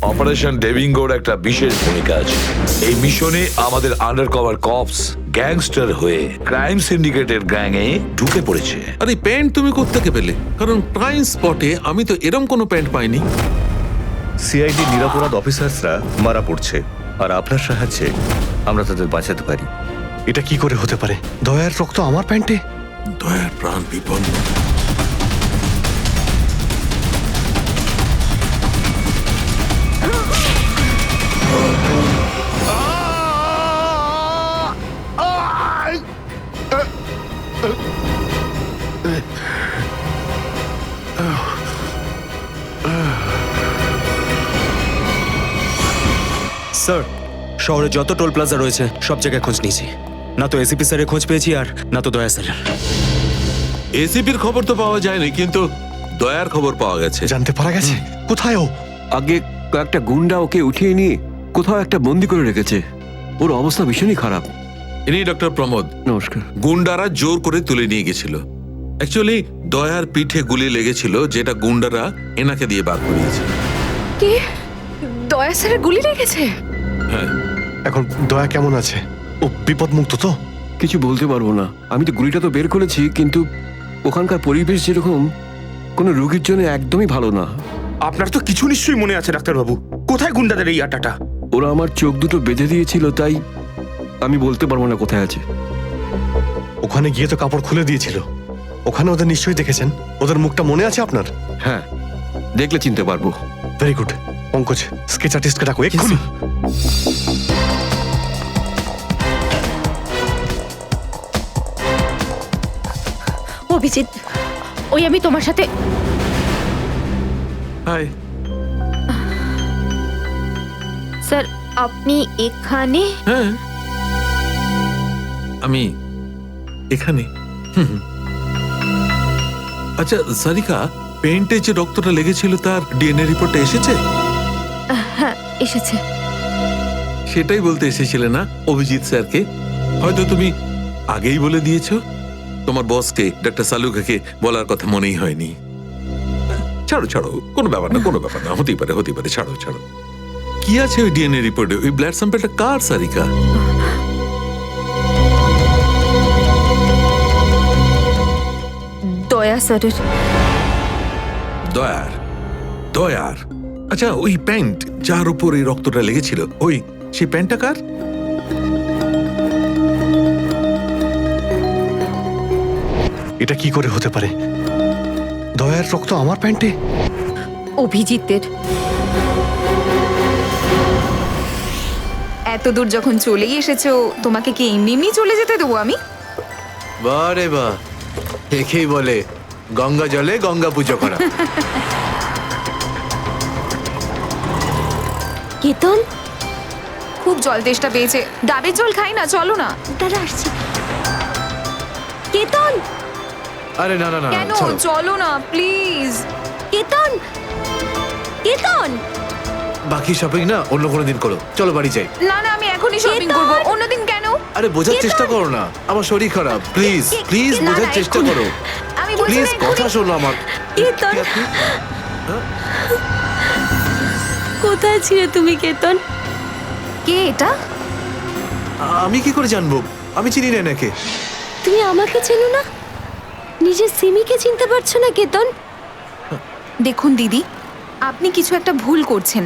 Operation ডেভিঙ্গোর একটা বিশেষ ভূমিকা আছে। এই মিশনে আমাদের আন্ডারকভার কপস গ্যাংস্টার হয়ে ক্রাইম সিন্ডিকেটের গ্যাংয়ে ঢুকে পড়েছে। আরে প্যান্ট তুমি কোত্থেকে পেলে? কারণ ক্রাইম স্পটে আমি তো এরম কোনো প্যান্ট পাইনি। সিআইডি নিরাপরাধ অফিসার্সরা মারা পড়ছে, আর আপনার সাহায্যে আমরা তাদের বাঁচাতে পারি। এটা কি করে হতে পারে? দয়ার রক্ত আমার প্যান্টে? দয়ার প্রাণ বিপন্ন। স্যার, শহরে যত টোল প্লাজা রয়েছে সব জায়গায় খোঁজ নিয়েছি। না তো এসিপি স্যারের খোঁজ পেয়েছি, আর না তো দয়া স্যারের। এসিপির খবর তো পাওয়া যায়নি, কিন্তু দয়ার খবর পাওয়া গেছে। জানতে পারা গেছে কোথায় ও? আগে কয়েকটা গুন্ডা ওকে উঠিয়ে নিয়ে কোথাও একটা বন্দি করে রেখেছে। ওর অবস্থা ভীষণই খারাপ। ইনি ডক্টর প্রমোদ। নমস্কার। গুন্ডারা জোর করে তুলে নিয়ে গেছিল। অ্যাকচুয়ালি দয়ার পিঠে গুলি লেগেছিল, যেটা গুন্ডারা এনাকে দিয়ে বার করিয়েছে। কে? দয়া স্যারের গুলি লেগেছে? হ্যাঁ। এখন দয়া কেমন আছে? ও বিপদ মুক্ত তো? কিছু বলতে পারবো না। আমি তো গুলিটা তো বের করেছি, কিন্তু ওখানকার পরিবেশ যেরকম কোনো রোগীর জন্য একদমই ভালো না। আপনার তো কিছু নিশ্চয়ই মনে আছে ডাক্তারবাবু। কোথায় গুন্ডাদের এই আটাটা? ওরা আমার চোখ দুটো বেঁধে দিয়েছিল, তাই আমি বলতে পারবো না কোথায় আছে। ওখানে গিয়ে তো কাপড় খুলে দিয়েছিল। ওখানে ওদের নিশ্চয়ই দেখেছেন। ওদের মুখটা মনে আছে আপনার? হ্যাঁ, দেখলে চিনতে পারবো। Very good. পঙ্কজ, স্কেচ আর্টিস্টকে ডাকো এক্ষুনি। অভিজিৎ, ওই আমি তোমার সাথে। হাই। স্যার, আপনি এখানে? হ্যাঁ, আমি এখানে। আচ্ছা সারিকা, পেন্টে যে রক্তটা লেগেছিল তার ডিএনএ রিপোর্টটা এসেছে? হ্যাঁ, এসেছে। সেটাই বলতে এসেছিলে না অভিজিৎ স্যারকে? হয়তো তুমি আগেই বলে দিয়েছো। তোমার বসকে ডক্টর সালুকাকে বলার কথা মনেই হয়নি। ছাড়ো ছাড়ো, কোনো ব্যাপার না, কোনো ব্যাপার না। হতেই পারে, হতেই পারে। ছাড়ো ছাড়ো। কি আছে ওই ডিএনএ রিপোর্টে? ওই ব্লাড স্যাম্পলটা কার সারিকা? দয়া স্যারের। দয়ার? দয়ার? আচ্ছা, ওই প্যান্ট যার উপর এই রক্তটা লেগেছিল, ওই সেই প্যান্টটা কার? এটা কি করে হতে পারে? দয়ার রক্ত আমার প্যান্টে? অভিজিতের। এত দূর যখন চলেই এসেছো, তোমাকে কি এমনি এমনি চলে যেতে দেবো আমি? বারে বাহ, দেখেই বলে গঙ্গা জলে গঙ্গা পুজো করা। কেতন, খুব জল তেষ্টা পেয়েছে, ডাবের জল খাই না, চলো না। দাঁড়া আসছি। কেতন, আরে না না না, কেন? ছাড়ো। চলো না প্লিজ। কেতন, কেতন। বাকি শপিং না অন্য কোনো দিন করো, চলো বাড়ি যাই। না না, আমি এখনই শপিং কেতন! করবো। অন্যদিন কেন? আরে বোঝার চেষ্টা করো না, আমার শরীর খারাপ। প্লিজ প্লিজ না, বোঝার না, চেষ্টা এক্ষুনি। করো। আমি বলছি প্লিজ না, এক্ষুনি। কথা শোনো আমার। কেতন, কোথায় ছিলে তুমি কেতন? কে এটা? আমি কি করে জানবো? আমি চিনি না এনাকে। তুমি আমাকে চেনো না? নিজের সিমিকে চিনতে পারছো না কেতন? দেখুন দিদি, আপনি কিছু একটা ভুল করছেন।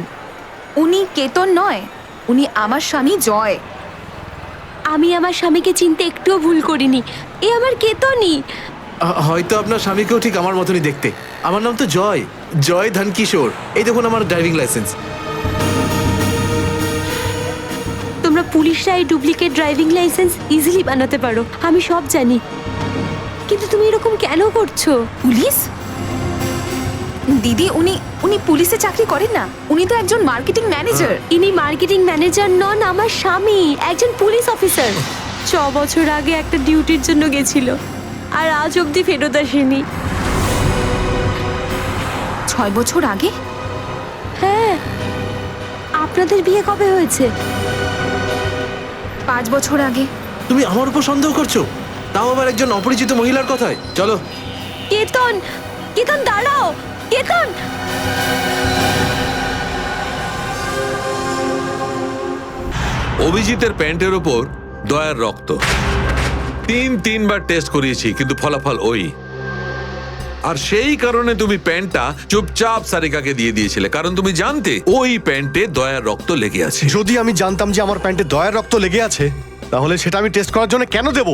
উনি কেতন নয়, উনি আমার স্বামী জয়। আমি আমার স্বামীকে চিনতে একটুও ভুল করিনি। এ আমার কেতনই। হয়তো আপনার স্বামীকেও ঠিক আমার মতনই দেখতে। আমার নাম তো জয়, জয় ধনকিশোর। এই দেখুন আমার ড্রাইভিং লাইসেন্স। তোমরা পুলিশরা এই ডুপ্লিকেট ড্রাইভিং লাইসেন্স ইজিলি বানাতে পারো, আমি সব জানি। কিন্তু তুমি এরকম কেন করছো? পুলিশ? দিদি, উনি পুলিশে চাকরি করেন না, উনি তো একজন মার্কেটিং ম্যানেজার। ইনি মার্কেটিং ম্যানেজার নন, আমার স্বামী একজন পুলিশ অফিসার। 6 বছর আগে একটা ডিউটির জন্য গেছিল, আর আজ অবধি ফেরত আসেনি। 6 বছর আগে? হ্যাঁ। আপনাদের বিয়ে কবে হয়েছে? 5 বছর আগে। তুমি আমার উপর সন্দেহ করছো, তাও আবার একজন অপরিচিত মহিলার কথায়। চলো। কেতন, কেতন দাঁড়াও, কেতন। অভিজিতের প্যান্টের ওপর দয়ার রক্ত। তিনবার টেস্ট করিয়েছি, কিন্তু ফলাফল ওই। আর সেই কারণে তুমি প্যান্টটা চুপচাপ সারিকাকে দিয়ে দিয়েছিলে, কারণ তুমি জানতে ওই প্যান্টে দয়ার রক্ত লেগে আছে। যদি আমি জানতাম যে আমার প্যান্টে দয়ার রক্ত লেগে আছে, তাহলে সেটা আমি টেস্ট করার জন্য কেন দেব?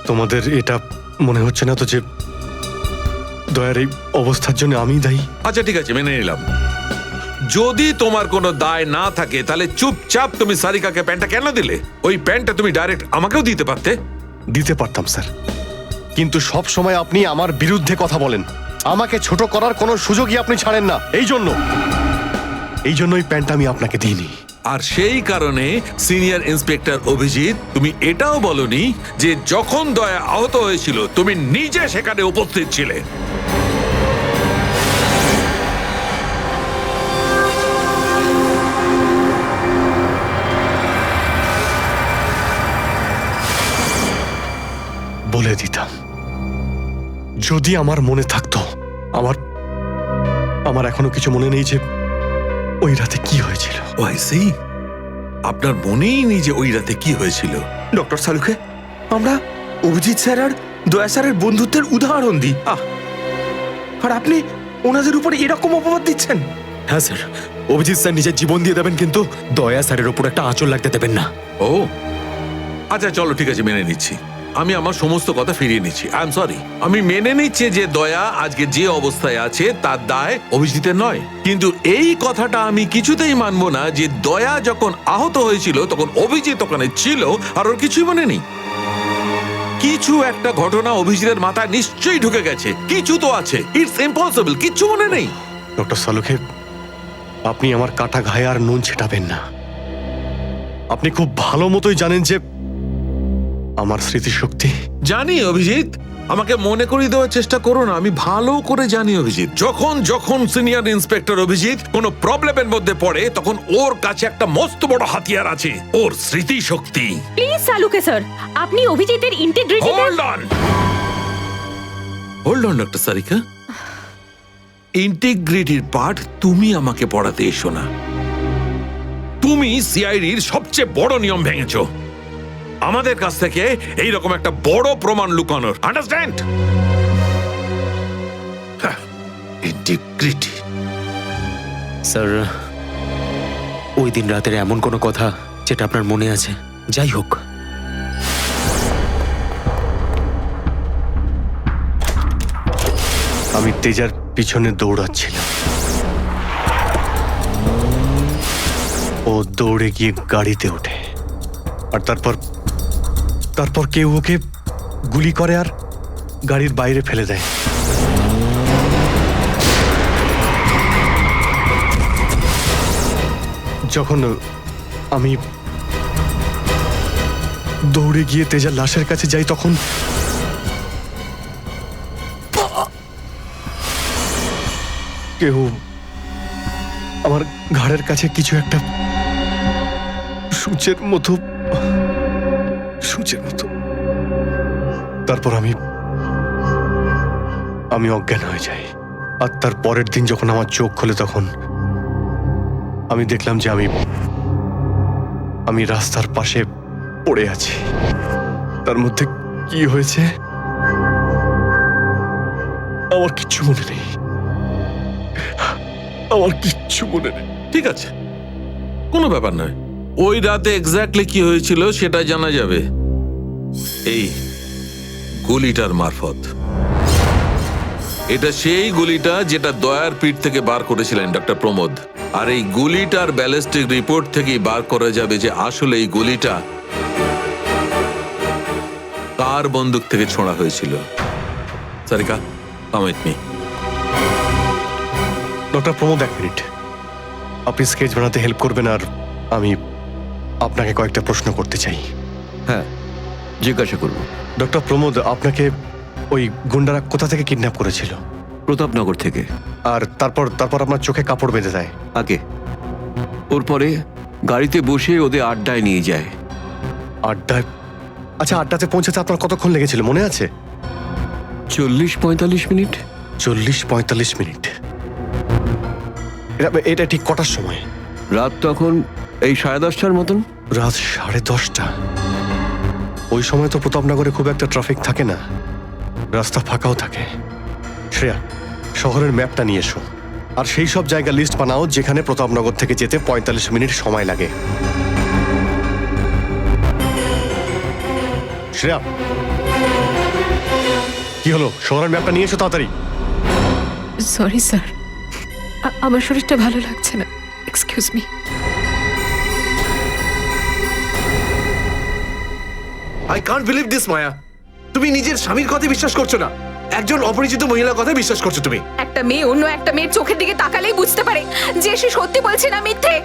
তোমাদের এটা মনে হচ্ছে না তো যে দয়ার এই অবস্থার জন্য আমিই দায়ী? আচ্ছা ঠিক আছে, মেনে নিলাম। যদি তোমার কোনো দায় না থাকে তাহলে চুপচাপ তুমি সারিকাকে প্যান্টটা কেন দিলে? ওই প্যান্টটা তুমি ডাইরেক্ট আমাকেও দিতে পারতে। দিতে পারতাম স্যার, কিন্তু সব সময় আপনি আমার বিরুদ্ধে কথা বলেন। আমাকে ছোট করার কোনো সুযোগই আপনি ছাড়েন না। এই জন্য ওই প্যান্টটা আমি আপনাকে দিইনি। আর সেই কারণে সিনিয়র ইন্সপেক্টর অভিজিৎ, তুমি এটাও বলনি যে যখন দয়া আহত হয়েছিল তুমি নিজে সেখানে উপস্থিত ছিলে। বলে দিতাম যদি আমার মনে থাকতো। আমার এখনো কিছু মনে নেই যে ওই রাতে কি হয়েছিল। আপনার মনেই নেই যে ওই রাতে কি হয়েছিল? ডক্টর সালুখে, আমরা অভিজিৎ স্যার আর দয়া স্যারের বন্ধুত্বের উদাহরণ দিই, আর আপনি ওনাদের উপরে এরকম অপবাদ দিচ্ছেন? হ্যাঁ স্যার, অভিজিৎ স্যার নিজের জীবন দিয়ে দেবেন, কিন্তু দয়া স্যারের উপর একটা আঁচল লাগতে দেবেন না। ও আচ্ছা, চলো ঠিক আছে, মেনে নিচ্ছি। আমি আমার সমস্ত কথা ফিরিয়ে নিচ্ছি। I am sorry. আমি মেনে নিচ্ছি যে দয়া আজকে যে অবস্থায় আছে তার দায় অভিজিতের নয়, কিন্তু এই কথাটা আমি কিছুতেই মানবো না যে দয়া যখন আহত হয়েছিল তখন অভিজিৎ ওখানে ছিল আর ওর কিছুই মনে নেই। কিছু একটা ঘটনা অভিজিতের মাথায় নিশ্চয়ই ঢুকে গেছে, কিছু তো আছে। ইটস ইম্পসিবল, কিচ্ছু মনে নেই। ডক্টর সালুখে, আপনি আমার কাটা ঘায়ে আর নুন ছেটাবেন না। আপনি খুব ভালো মতোই জানেন যে আমার স্মৃতিশক্তি। জানি অভিজিৎ, আমাকে মনে করিয়ে দেওয়ার চেষ্টা করো না। আমি ভালো করে জানি অভিজিৎ, যখন সিনিয়র ইন্সপেক্টর অভিজিৎ কোনো প্রবলেমের মধ্যে পড়ে তখন ওর কাছে একটা মস্ত বড় হাতিয়ার আছে, ওর স্মৃতিশক্তি। প্লিজ সালুকে স্যার, আপনি অভিজিতের integrity. Hold on doctor Sarika, ইন্টিগ্রিটির পার্ট তুমি আমাকে পড়াতে এসো না। তুমি সিআইডির সবচেয়ে বড় নিয়ম ভেঙেছো, আমাদের কাছ থেকে এইরকম একটা বড় প্রমাণ লুকানোর। আন্ডারস্ট্যান্ড? ইন্টিগ্রিটি। স্যার, ওই দিন রাতের এমন কোনো কথা যেটা আপনার মনে আছে? যাই হোক, আমি তেজার পিছনে দৌড়াচ্ছিলাম। ও দৌড়ে গিয়ে গাড়িতে ওঠে, আর তারপর কেউ ওকে গুলি করে আর গাড়ির বাইরে ফেলে দেয়। যখন আমি দৌড়ে গিয়ে তেজার লাশের কাছে যাই, তখন কেউ আমার ঘাড়ের কাছে কিছু একটা সূচের মতো। তারপর আমি অজ্ঞান হয়ে যাই। আর তার পরের দিন যখন আমার চোখ খোলে তখন আমি দেখলাম যে আমি রাস্তার পাশে পড়ে আছি। তার মধ্যে কি হয়েছে আমার কিচ্ছু মনে নেই। ঠিক আছে, কোনো ব্যাপার নয়। ওই রাতে এক্স্যাক্টলি কি হয়েছিল সেটা জানা যাবে এই গুলিটার মারফত। এটা সেই গুলিটা যেটা দয়ার পিঠ থেকে বার করেছিলেন ডক্টর প্রমোদ। আর এই গুলিটার ব্যালিস্টিক রিপোর্ট থেকেই বার করা যাবে যে আসলে এই গুলিটা কার বন্দুক থেকে ছোঁড়া হয়েছিল। Sarika, come with me. Doctor Pramod, এক মিনিট। আপনি স্কেচ বানাতে হেল্প করবেন, আর আমি আপনাকে কয়েকটা প্রশ্ন করতে চাই। হ্যাঁ, জিজ্ঞাসা করব। ডক্টর প্রমোদ, আপনাকে ওই গুন্ডারা কোথা থেকে কিডন্যাপ করেছিল? প্রতাপনগর থেকে। আর তারপর আপনার চোখে কাপড় বেঁধে দেয়? আগে ওর পরে গাড়িতে বসে ওদের আড্ডায় নিয়ে যায়। আড্ডায়? আচ্ছা, আড্ডাতে পৌঁছাতে আপনার কতক্ষণ লেগেছিল মনে আছে? 40-45 মিনিট। 40-45 মিনিট। এটা ঠিক কটার সময়? রাত তখন এই 10:30টার মতন। রাত 10:30টা? ওই সময় তো প্রতাপনগরে খুব একটা ট্রাফিক থাকে না, রাস্তা ফাঁকাও থাকে। শ্রেয়া, শহরের ম্যাপটা নিয়ে এসো, আর সেই সব জায়গা লিস্ট বানাও যেখানে প্রতাপনগর থেকে যেতে 45 মিনিট সময় লাগে। শ্রেয়া, কি হলো? শহরের ম্যাপটা নিয়ে এসো তাড়াতাড়ি। সরি স্যার, আমার শরীরটা ভালো লাগছে না, excuse me. I can't believe this Maya, তুমি নিজের স্বামীর কথা বিশ্বাস করছো না, একজন অপরিচিত মহিলার কথা বিশ্বাস করছো তুমি। একটা মেয়ে অন্য একটা মেয়ের চোখের দিকে তাকালেই বুঝতে পারে যে সে সত্যি বলছে না মিথ্যে,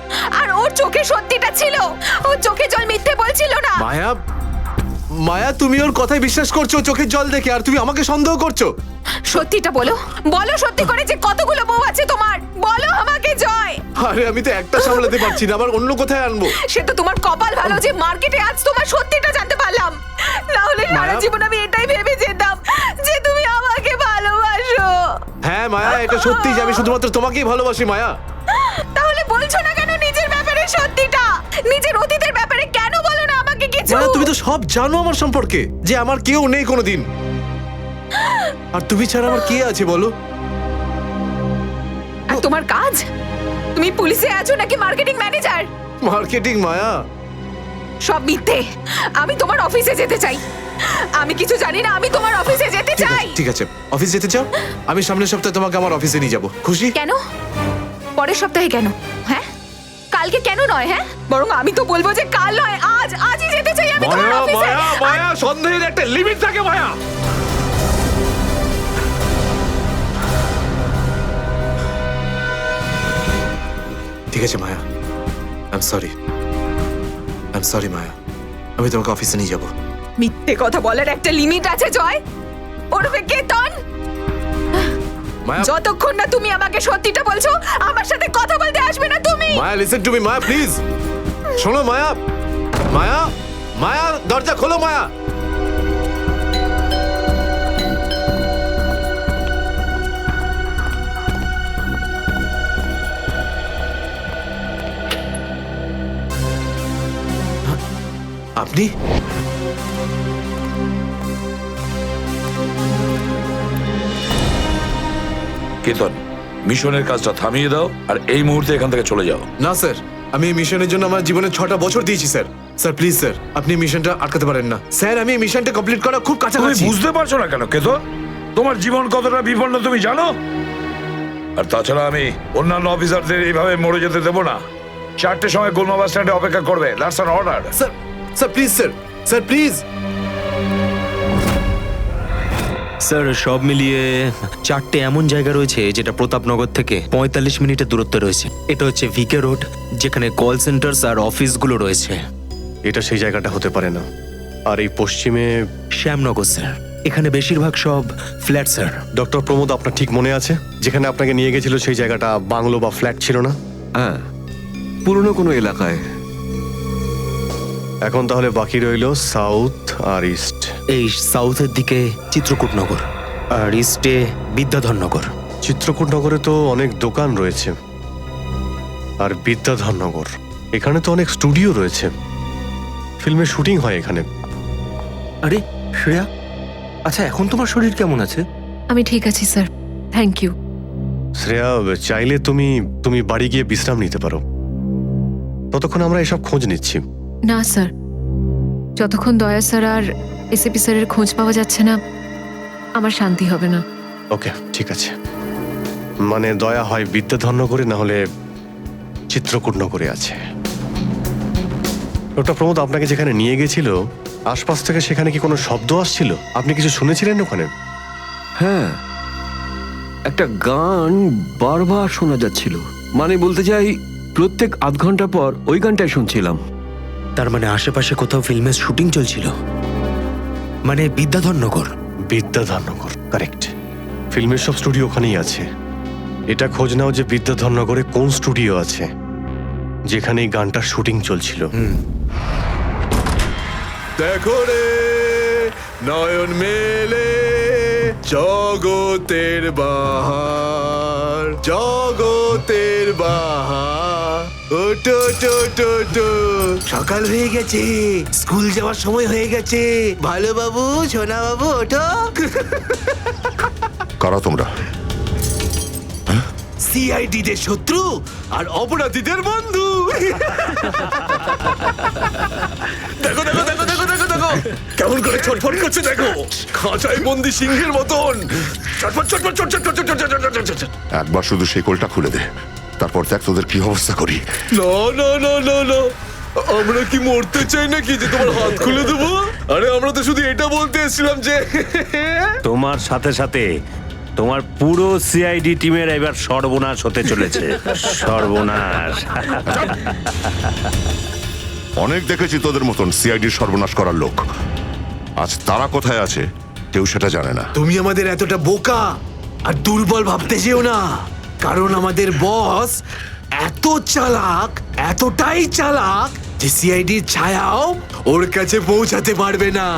আর ওর চোখে সত্যিটা ছিল, ওর চোখে জল মিথ্যে বলছিল না। মায়া, মায়া তুমি ওর কথায় বিশ্বাস করছো চোখের জল দেখে, আর তুমি আমাকে সন্দেহ করছো। সত্যিটা বলো, বলো সত্যি করে যে কতগুলো বউ আছে তোমার, বলো আমাকে জয়। আরে আমি তো একটা সামলাতে পারছি না, আবার অন্য কোথায় আনবো? সে তো তোমার কপাল ভালো যে মার্কেটে আজ তোমার সত্যিটা জানতে পারলাম, না হলে সারা মায়া- জীবন আমি এটাই ভেবে যেতাম যে তুমি আমাকে ভালোবাসো। হ্যাঁ মায়া, এটা সত্যি যে আমি শুধুমাত্র তোমাকেই ভালোবাসি মায়া। তাহলে বলছো না কেন নিজের ব্যাপারে সত্যিটা? নিজের অতীতের ব্যাপারে কেন বলো না আমাকে কিছু? মায়া তুমি তো সব জানো আমার সম্পর্কে, যে আমার কেউ নেই কোনোদিন, আর তুমি ছাড়া আমার কে আছে বলো? আর তোমার কাজ? তুমি পুলিশে আছো নাকি মার্কেটিং ম্যানেজার? মার্কেটিং মায়া। সব মিথ্যে। আমি তোমার অফিসে যেতে চাই। আমি কিছু জানি না, আমি তোমার অফিসে যেতে ঠিক চাই। আছে, ঠিক আছে, অফিস যেতে চাও? আমি সামনের সপ্তাহে তোমাকে আমার অফিসে নিয়ে যাবো, খুশি? কেন? পরের সপ্তাহে কেন? হ্যাঁ, কালকে কেন নয়? হ্যাঁ, বরং আমি তো বলবো যে কাল নয়, আজই যেতে চাই আমি তোমার মায়া অফিসে। মায়া মায়া, সন্দেহের একটা লিমিট থাকে মায়া। ঠিক আছে মায়া, আই এম সরি মায়া, আমি তোমাকে অফিসে নিয়ে যাবো। মিথ্যে কথা বলার একটা লিমিট আছে জয়, ওরফে কেতন। মায়া, যতক্ষণ না তুমি আমাকে সত্যিটা বলছো, আমার সাথে কথা বলতে আসবে না তুমি। Maya listen to me Maya, please শোনো মায়া। মায়া, মায়া দরজা খোলো মায়া। আপনি? কেতন, মিশনের কাজটা থামিয়ে দাও আর এই মুহূর্তে এখান থেকে চলে যাও। না স্যার, আমি এই মিশনের জন্য আমার জীবনে 6টা বছর দিয়েছি স্যার। স্যার প্লিজ স্যার, আপনি এই মিশনটা আটকাতে পারেন না স্যার। আমি এই মিশনটা কমপ্লিট করা খুব তুমি কাছাকাছি। বুঝতে পারছো না কেন কেতন? তোমার জীবন কতটা বিপন্ন তুমি জানো? আর তাছাড়া আমি অন্যান্য অফিসারদের এইভাবে মরে যেতে দেবো না। 4টের সময় গোলমা বাস স্ট্যান্ডে অপেক্ষা করবে, that's an order. Sir, sir please sir, sir please. Sir সব মিলিয়ে 4টে এমন জায়গা রয়েছে যেটা প্রতাপনগর থেকে 45 মিনিটের দূরত্বে রয়েছে। এটা হচ্ছে ভিকে রোড, যেখানে কল সেন্টার্স আর অফিসগুলো রয়েছে। এটা সেই জায়গাটা হতে পারে না। আর এই পশ্চিমে শ্যামনগর স্যার, এখানে বেশিরভাগ সব ফ্ল্যাট স্যার। ডক্টর প্রমোদ, আপনার ঠিক মনে আছে যেখানে আপনাকে নিয়ে গেছিল সেই জায়গাটা বাংলো বা ফ্ল্যাট ছিল না? হ্যাঁ, পুরনো কোনো এলাকায়। এখন তাহলে বাকি রইল সাউথ আর ইস্ট। এই সাউথের দিকে চিত্রকূটনগর, আর ইস্টে বিদ্যাধরনগর। চিত্রকূটনগরে তো অনেক দোকান রয়েছে, আর বিদ্যাধরনগর এখানে তো অনেক স্টুডিও রয়েছে, ফিল্মের শুটিং হয় এখানে। আরে শ্রেয়া, আচ্ছা এখন তোমার শরীর কেমন আছে? আমি ঠিক আছি স্যার, থ্যাংক ইউ। শ্রেয়া, চাইলে তুমি বাড়ি গিয়ে বিশ্রাম নিতে পারো, ততক্ষণ আমরা এসব খোঁজ নিচ্ছি। না স্যার, যতক্ষণ দয়া স্যার আর এসিপি স্যারের খোঁজ পাওয়া যাচ্ছে না, আমার শান্তি হবে না। ওকে, ঠিক আছে। মানে দয়া হয় বিদ্যাধরনগরে, না হলে চিত্রকূটনগরে আছে। ডক্টর প্রমোদ আপনাকে যেখানে নিয়ে গেছিল, আশপাশ থেকে সেখানে কি কোনো শব্দ আসছিল? আপনি কিছু শুনেছিলেন ওখানে? হ্যাঁ, একটা গান বারবার শোনা যাচ্ছিল। মানে বলতে চাই, প্রত্যেক আধ ঘন্টা পর ওই গানটাই শুনছিলাম। তার মানে আশেপাশে কোথাও ফিল্মের শুটিং চলছিল, মানে বিদ্যাধরনগর। বিদ্যাধরনগর, কারেক্ট। ফিল্মের সব স্টুডিও ওখানেই আছে। এটা খোঁজ নাও যে বিদ্যাধরনগরে কোন স্টুডিও আছে যেখানে এই গানটার শুটিং চলছিল। দেখো রে নয়ন মেলে জগতের বাহার, জগতের বাহার, ওটো টো টো টো। সকাল হয়ে গেছে, স্কুল যাওয়ার সময় হয়ে গেছে। ভালো বাবু, সোনা বাবু, ওঠো। কারা তোমরা? সিআইডি দের শত্রু আর অপরাধীদের বন্ধু। দেখো দেখো দেখো দেখো দেখো দেখো কেমন করে ছটফট করছে, দেখো খাঁচায় বন্দি সিংহের মতন ছটফট ছটফট ছটফট ছটফট ছটফট ছটফট। একবার শুধু শেকলটা খুলে দে, তারপর দেখ তোদের কি অবস্থা করি। না না না না না, আমরা কি মরতে চাই নাকি যে তোমার হাত খুলে দেবো? আরে আমরা তো শুধু এটা বলতে এসেছিলাম যে তোমার সাথে সাথে তোমার পুরো সিআইডি টিমের এবার সর্বনাশ হতে চলেছে। সর্বনাশ। অনেক দেখেছি তোদের মতন সিআইডির সর্বনাশ করার লোক। আজ তারা কোথায় আছে কেউ সেটা জানে না। তুমি আমাদের এতটা বোকা আর দুর্বল ভাবতে যেও না, কারণ আমাদের বস এত চালাক, এতটাই চালাক যে সিআইডির ছায়াও ওর কাছে পৌঁছাতে পারবে না।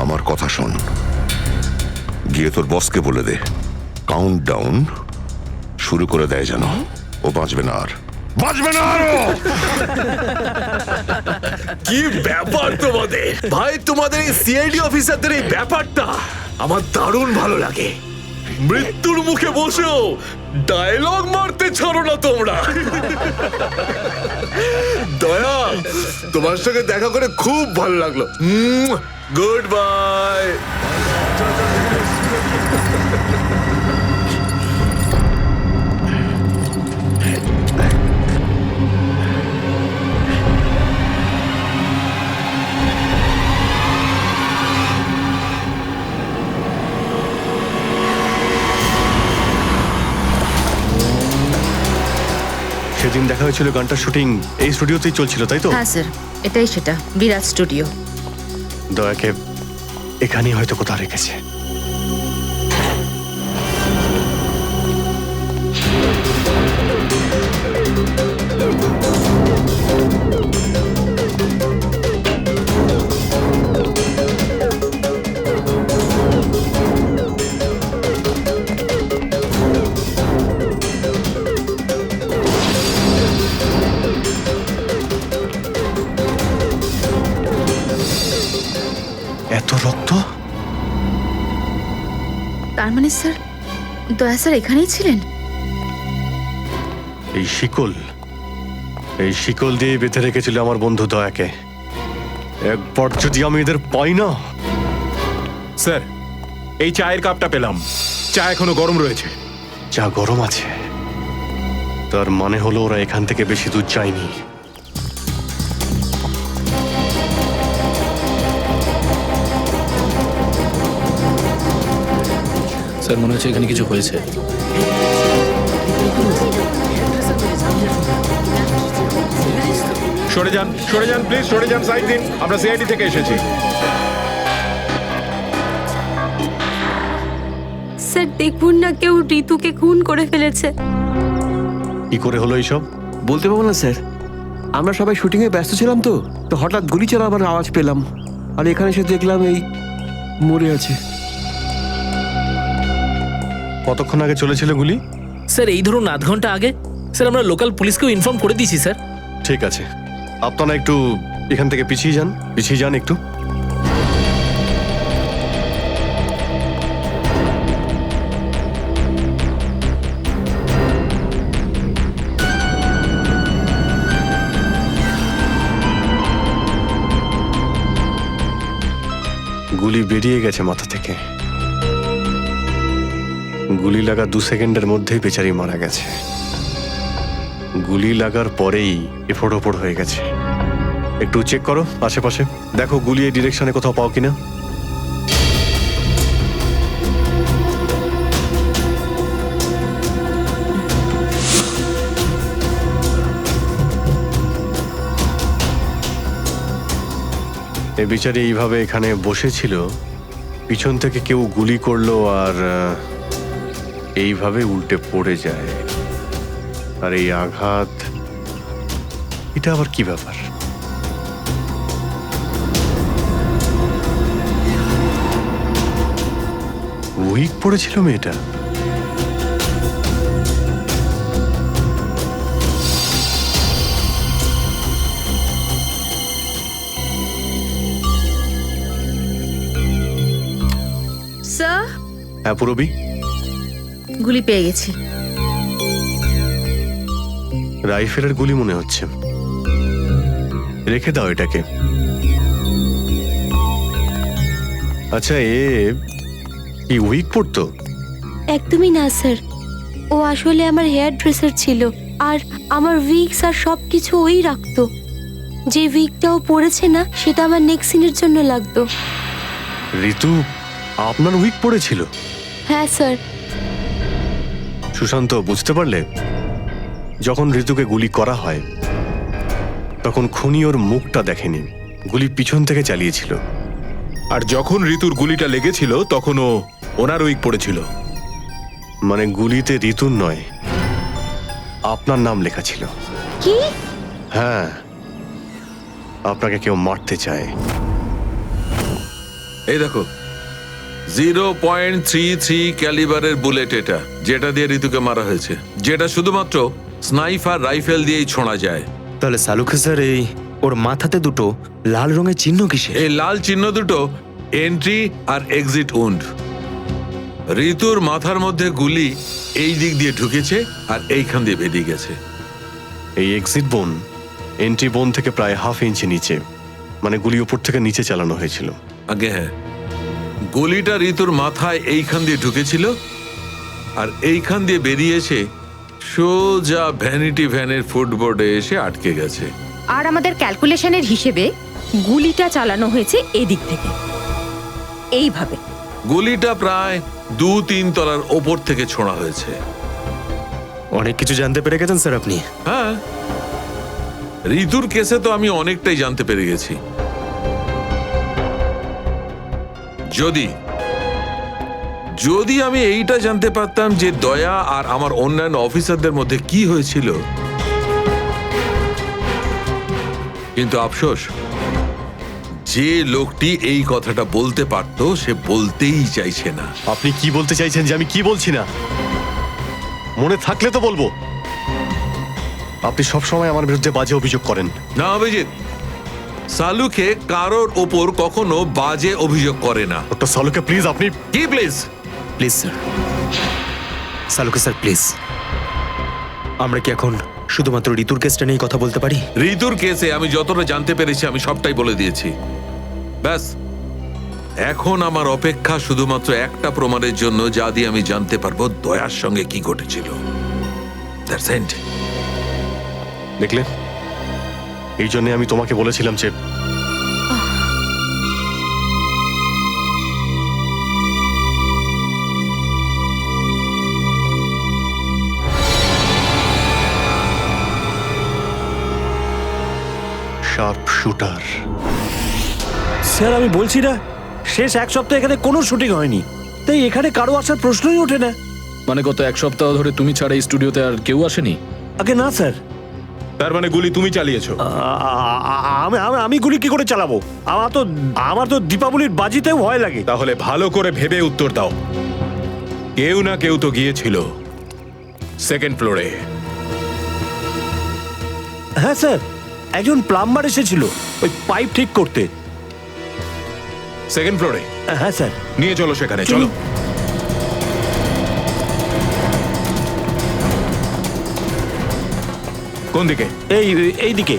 আমার কথা শোন, গিয়ে তোর বসকে বলে দে কাউন্ট ডাউন শুরু করে দেয় যেন ও বাঁচবে না আর, বাঁচবে না আরো। কি ব্যাপার তোমাদের ভাই, তোমাদের এই সিআইডি অফিসারদের এই ব্যাপারটা আমার দারুণ ভালো লাগে। মৃত্যুর মুখে বসেও ডায়লগ মারতে ছাড়ো না তোমরা। দয়া, তোমার সঙ্গে দেখা করে খুব ভালো লাগলো। Good bye. সেদিন দেখা হয়েছিল গানটার শুটিং এই স্টুডিওতেই চলছিল, তাই তো? হ্যাঁ স্যার, এটাই সেটা, বিরাট স্টুডিও। দয়াকে এখানেই হয়তো কোথাও রেখেছে। এত রক্ত? তার মানে স্যার, দয়া স্যার এখানেই ছিলেন? এই শিকল দিয়ে বেঁধে রেখেছিল আমার বন্ধু দয়াকে। একবার যদি আমি এদের পাই না। স্যার, এই চায়ের কাপটা পেলাম, চা এখনো গরম রয়েছে। চা গরম আছে, তার মানে হলো ওরা এখান থেকে বেশি দূর যায়নি। স্যার, মনে হচ্ছে এখানে কিছু হয়েছে। সরে যান প্লিজ, সরে যান, সাইড দিন। আমরা সিআইডি থেকে এসেছি। স্যার দেখুন না, কেউ ঋতুকে খুন করে ফেলেছে। কি করে হলো এইসব? বলতে পারবো না স্যার, আমরা সবাই শুটিংয়ে ব্যস্ত ছিলাম তো তো হঠাৎ গুলি চালাবার আওয়াজ পেলাম, আর এখানে এসে দেখলাম এই মরে আছে। কতক্ষণ আগে চলেছিল গুলি? স্যার এই ধরুন আধ ঘন্টা আগে। স্যার আমরা লোকাল পুলিশকেও ইনফর্ম করে দিয়েছি স্যার। ঠিক আছে, আপনারা একটু এখান থেকে পিছিয়ে যান একটু। গুলি বেরিয়ে গেছে মাথা থেকে। গুলি লাগা 2 সেকেন্ডের মধ্যেই বেচারি মারা গেছে। গুলি লাগার পরেই এফোড় ওপড় হয়ে গেছে। একটু চেক করো আশেপাশে, দেখো গুলি এই ডিরেকশনে কোথাও পাও কিনা। এ বিচারি এইভাবে এখানে বসেছিল, পিছন থেকে কেউ গুলি করলো আর এইভাবে উল্টে পড়ে যায়। আর এই আঘাত, এটা আবার কি ব্যাপার? উইক পড়েছিল মেয়েটা? স্যার, হ্যাঁ পুরবি, গুলি পেয়ে গেছি। রাইফেলের গুলি মনে হচ্ছে। রেখে দাও এটাকে। আচ্ছা, কি উইক পড়তো? একদমই না স্যার, ও আসলে আমার হেয়ার ড্রেসার ছিল, আর আমার উইগস আর সবকিছু ওই রাখতো। যে উইগটা ও পরেছে না, সেটা আমার নেক্সট সিনের জন্য লাগতো। ঋতু আপনার উইক পড়েছিল? হ্যাঁ স্যার। সুশান্ত, বুঝতে পারলে? যখন ঋতুকে গুলি করা হয় তখন খুনি ওর মুখটা দেখেনি, গুলি পিছন থেকে চালিয়েছিল। আর যখন ঋতুর গুলিটা লেগেছিল তখন ও ওনার উইক পড়েছিল। মানে গুলিতে ঋতুর নয়, আপনার নাম লেখা ছিল। কি? হ্যাঁ, আপনাকে কেউ মারতে চায়। এই দেখো, 0.33 ক্যালিবারের বুলেট এটা, যেটা দিয়ে ঋতুকে মারা হয়েছে, যেটা শুধুমাত্র স্নাইপার রাইফেল দিয়েই ছোঁড়া যায়। তাহলে সালুখে স্যার, এই ওর মাথাতে দুটো লাল রঙের চিহ্ন কিসে? এই লাল চিহ্ন দুটো এন্ট্রি আর এক্সিট উন্ড। ঋতুর মাথার মধ্যে গুলি এই দিক দিয়ে ঢুকেছে আর এইখান দিয়ে বেরিয়ে গেছে। এই এক্সিট বোন এন্ট্রি বোন থেকে প্রায় হাফ ইঞ্চি নিচে, মানে গুলি উপর থেকে নিচে চালানো হয়েছিল। আগে হ্যাঁ, গুলিটা ঋতুর মাথায় এইখান দিয়ে ঢুকেছিল আর এইখান দিয়ে বেরিয়েছে সোজা ভ্যানিটি ভ্যানের ফুটবোর্ডে এসে আটকে গেছে। আর আমাদের ক্যালকুলেশনের হিসেবে গুলিটা চালানো হয়েছে এদিক থেকে, এইভাবে। গুলিটা প্রায় 2-3 তলার ওপর থেকে ছোঁড়া হয়েছে। অনেক কিছু জানতে পেরে গেছেন স্যার আপনি। হ্যাঁ, ঋতুর কেসে তো আমি অনেকটাই জানতে পেরে গেছি। যদি আমি এইটা জানতে পারতাম যে দয়া আর আমার অন্যান্য অফিসারদের মধ্যে কি হয়েছিল, কিন্তু আফসোস, যে লোকটি এই কথাটা বলতে পারতো সে বলতেই চাইছে না। আপনি কি বলতে চাইছেন যে আমি কি বলছি না? মনে থাকলে তো বলবো। আপনি সবসময় আমার বিরুদ্ধে বাজে অভিযোগ করেন। না অভিজিৎ, সালুকে কারোর ওপর কখনো বাজে অভিযোগ করে না। ডক্টর সালুকে প্লিজ, আপনি কি please? Please sir, Saluke sir please, আমরা কি এখন শুধুমাত্র ঋতুর কেসটা নিয়ে কথা বলতে পারি? ঋতুর কেসে আমি যতটা জানতে পেরেছি আমি সবটাই বলে দিয়েছি। ব্যাস, এখন আমার অপেক্ষা শুধুমাত্র একটা প্রমাণের জন্য, যা দিয়ে আমি জানতে পারবো দয়ার সঙ্গে কি ঘটেছিল। That's it. দেখলে, এই জন্য আমি তোমাকে বলেছিলাম যে শার্প শুটার। স্যার, আমি বলছি না, শেষ এক সপ্তাহ এখানে কোনো শুটিং হয়নি, তাই এখানে কারো আসার প্রশ্নই ওঠে না। মানে গত এক সপ্তাহ ধরে তুমি ছাড়া এই স্টুডিওতে আর কেউ আসেনি? আগে না স্যার। তার মানে গুলি তুমি চালিয়েছো? আমি গুলি কি করে চালাবো? আমার তো দীপাবলির বাজিতেও ভয় লাগে। তাহলে ভালো করে ভেবে উত্তর দাও। কেউ না কেউ তো গিয়েছিল সেকেন্ড ফ্লোরে। হ্যাঁ স্যার, একজন প্লাম্বার এসেছিল ওই পাইপ ঠিক করতে। সেকেন্ড ফ্লোরে? হ্যাঁ স্যার। নিয়ে চলো সেখানে, চলো। কোন দিকে? এই দিকে।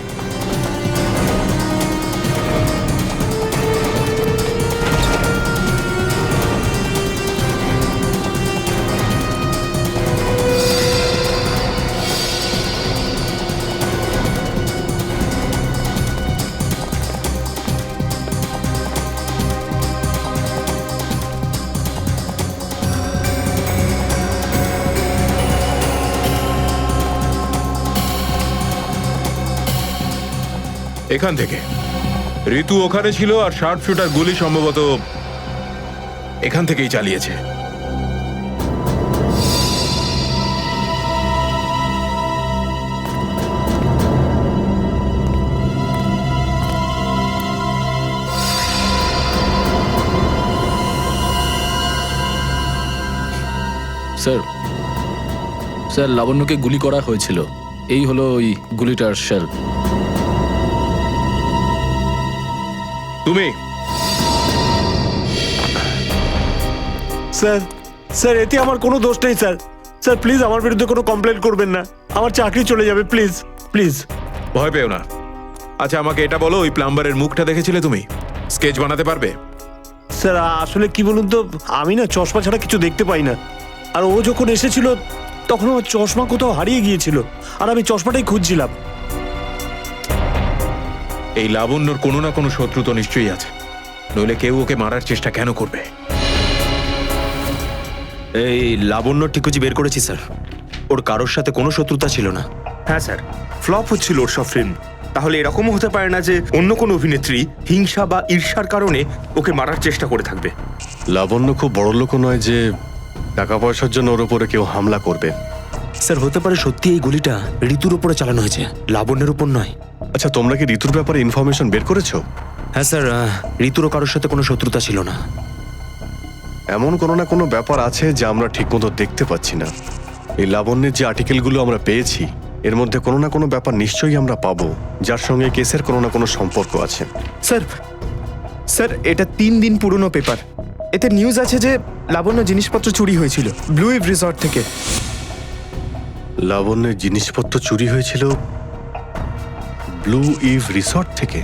এখান থেকে। ঋতু ওখানে ছিল আর শার্প শুটার গুলি সম্ভবত এখান থেকেই চালিয়েছে। স্যার স্যার লাবণ্যকে গুলি করা হয়েছিল, এই হলো ওই গুলিটার শেল। তুমি স্যার স্যার এতে আমার কোনো দোষ নেই স্যার। স্যার প্লিজ আমার বিরুদ্ধে কোনো কমপ্লেন করবেন না, আমার চাকরি চলে যাবে, প্লিজ প্লিজ। ভয় পেও না। আচ্ছা আমাকে এটা বলো, ওই প্লাম্বারের মুখটা দেখেছিলে তুমি? স্কেচ বানাতে পারবে? স্যার আসলে কি বলুন তো, আমি না চশমা ছাড়া কিছু দেখতে পাই না। আর ও যখন এসেছিল তখন আমার চশমা কোথাও হারিয়ে গিয়েছিল, আর আমি চশমাটাই খুঁজছিলাম। এই লাবণ্যর কোনো না কোনো শত্রু তো নিশ্চয়ই আছে, নইলে কেউ ওকে মারার চেষ্টা কেন করবে? এই লাবণ্য ঠিকুজি বের করেছি স্যার, ওর কারোর সাথে কোনো শত্রুতা ছিল না। হ্যাঁ স্যার, ফ্লপ হচ্ছিল ওর সব ফিল্ম। তাহলে এরকমও হতে পারে না যে অন্য কোনো অভিনেত্রী হিংসা বা ঈর্ষার কারণে ওকে মারার চেষ্টা করে থাকবে। লাবণ্য খুব বড় লোক নয় যে টাকা পয়সার জন্য ওর উপরে কেউ হামলা করবে। স্যার হতে পারে সত্যি এই গুলিটা ঋতুর উপরে চালানো হয়েছে, লাবণ্যের উপর নয়। আচ্ছা তোমরা কি ঋতুর ব্যাপারে ইনফরমেশন বের করেছো? হ্যাঁ স্যার, ঋতুরও কারোর সাথে কোনো শত্রুতা ছিল না। এমন কোনো না কোনো ব্যাপার আছে যা আমরা ঠিকমতো দেখতে পাচ্ছি না। এই লাবণ্যের যে আর্টিকেলগুলো আমরা পেয়েছি এর মধ্যে কোনো না কোনো ব্যাপার নিশ্চয়ই আমরা পাবো যার সঙ্গে কেসের কোনো না কোনো সম্পর্ক আছে। স্যার স্যার এটা 3 দিন পুরনো পেপার। এতে নিউজ আছে যে লাবণ্য জিনিসপত্র চুরি হয়েছিল ব্লু ইভ রিসর্ট থেকে। লাবণ্যের জিনিসপত্র চুরি হয়েছিল ব্লু ইভ রিসর্ট থেকে?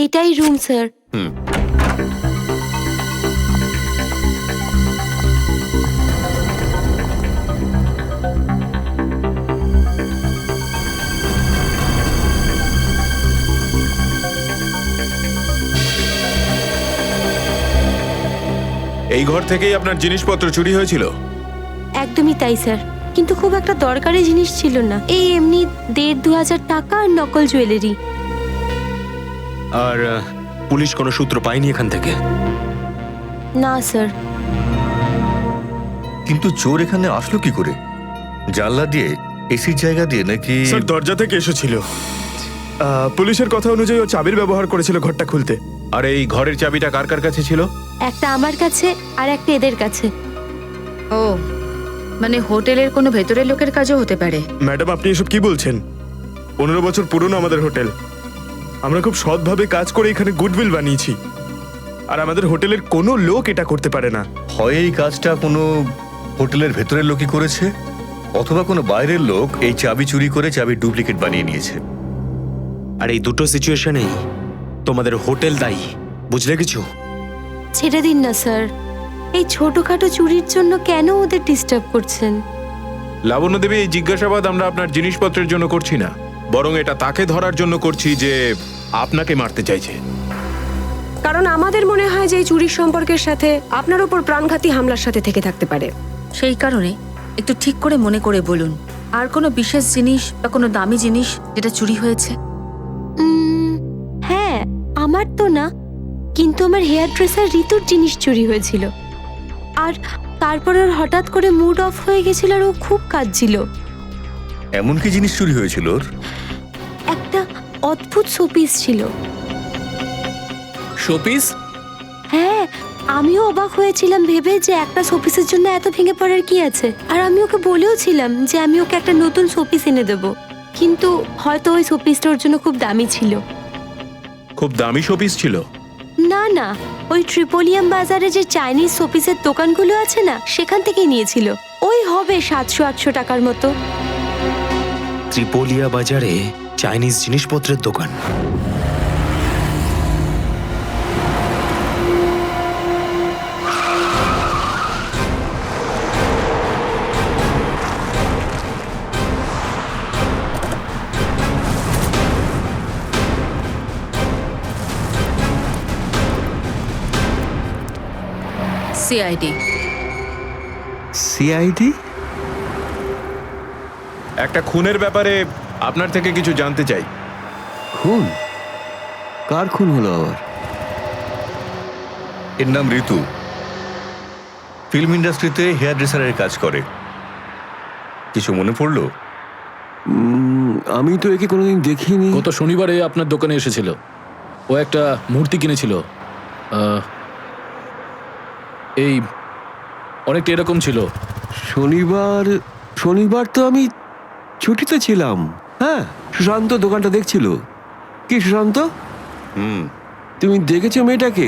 এটাই রুম স্যার। এই ঘর থেকেই আপনার জিনিসপত্র চুরি হয়েছিল? একদমই তাই স্যার, কিন্তু খুব একটা দরকারি জিনিস ছিল না, এই এমনি 1,500-2,000 টাকা আর নকল জুয়েলারি। আর পুলিশ কোনো সূত্র পায়নি এখান থেকে? না স্যার। কিন্তু চোর এখানে আসলো কি করে? জানলা দিয়ে, এসির জায়গা দিয়ে নাকি? স্যার দরজা থেকে এসেছিল। পুলিশের কথা অনুযায়ী ও চাবির ব্যবহার করেছিল ঘরটা খুলতে। আর এই ঘরের চাবিটা কার কার কাছে ছিল? একটা আমার কাছে আর একটা এদের কাছে। ও মানে হোটেলের কোনো ভেতরের লোকের কাজও হতে পারে। ম্যাডাম আপনি এসব কি বলছেন? 15 বছর পুরনো আমাদের হোটেল, আমরা খুব সৎভাবে কাজ করে এখানে গুডউইল বানিয়েছি, আর আমাদের হোটেলের কোনো লোক এটা করতে পারে না। হয় এই কাজটা কোনো হোটেলের ভেতরের লোকই করেছে, অথবা কোনো বাইরের লোক এই চাবি চুরি করে চাবির ডুপ্লিকেট বানিয়ে নিয়েছে। আর এই দুটো সিচুয়েশনেই তোমাদের হোটেল দায়ী, বুঝলে কিছু? ছেড়ে দিন না স্যার, এই ছোটখাটো চুরির জন্য কেন ওদের ডিস্টার্ব করছেন? লাবণ্য দেবী, এই জিজ্ঞাসাবাদ আমরা আপনার জিনিসপত্রের জন্য করছি না, বরং এটা তাকে ধরার জন্য করছি যে আপনাকে মারতে চাইছে। কারণ আমাদের মনে হয় যে এই চুরির সম্পর্কের সাথে আপনার উপর প্রাণঘাতী হামলার সাথে থেকে থাকতে পারে। সেই কারণে একটু ঠিক করে মনে করে বলুন, আর কোনো বিশেষ জিনিস বা কোনো দামি জিনিস যেটা চুরি হয়েছে? হ্যাঁ, আমার তো না, কিন্তু আমার হেয়ার ড্রেসার ঋতুর জিনিস চুরি হয়েছিল, আর তারপর ওর হঠাৎ করে মুড অফ হয়ে গেছিল আর ও খুব কাঁদছিল। এমন কি জিনিস চুরি হয়েছিল ওর? একটা অদ্ভুত শোপিস ছিল। শোপিস? হ্যাঁ, আমিও অবাক হয়েছিলাম ভেবে যে একটা শোপিসের জন্য এত ভেঙে পড়ার কি আছে, আর আমি ওকে বলেও ছিলাম যে আমি ওকে একটা নতুন শোপিস এনে দেবো, কিন্তু হয়তো ওই শোপিসটা ওর জন্য খুব দামি ছিল। খুব দামি শোপিস ছিল? না না, ওই ট্রিপোলিয়াম বাজারে যে চাইনিজ শোপিসের দোকানগুলো আছে না, সেখান থেকেই নিয়েছিল। ওই হবে 700-800 টাকার মতো। ত্রিপোলিয়া বাজারে চাইনিজ জিনিসপত্রের দোকান? সিআইডি। সিআইডি? একটা খুনের ব্যাপারে আপনার থেকে কিছু জানতে চাই। খুন? কার খুন হলো আবার? এর নাম ঋতু, ফিল্ম ইন্ডাস্ট্রিতে হেয়ার ড্রেসারের কাজ করে। কিছু মনে পড়লো? আমি তো একে কোনোদিন দেখিনি। গত শনিবারে আপনার দোকানে এসেছিল। ও একটা মূর্তি কিনেছিল। এই অনেকটা এরকম ছিল। শনিবার তো আমি ছুটিতে ছিলাম। হ্যাঁ, সুশান্ত দোকানটা দেখছিল। কি সুশান্ত? তুমি দেখেছো মেয়েটাকে?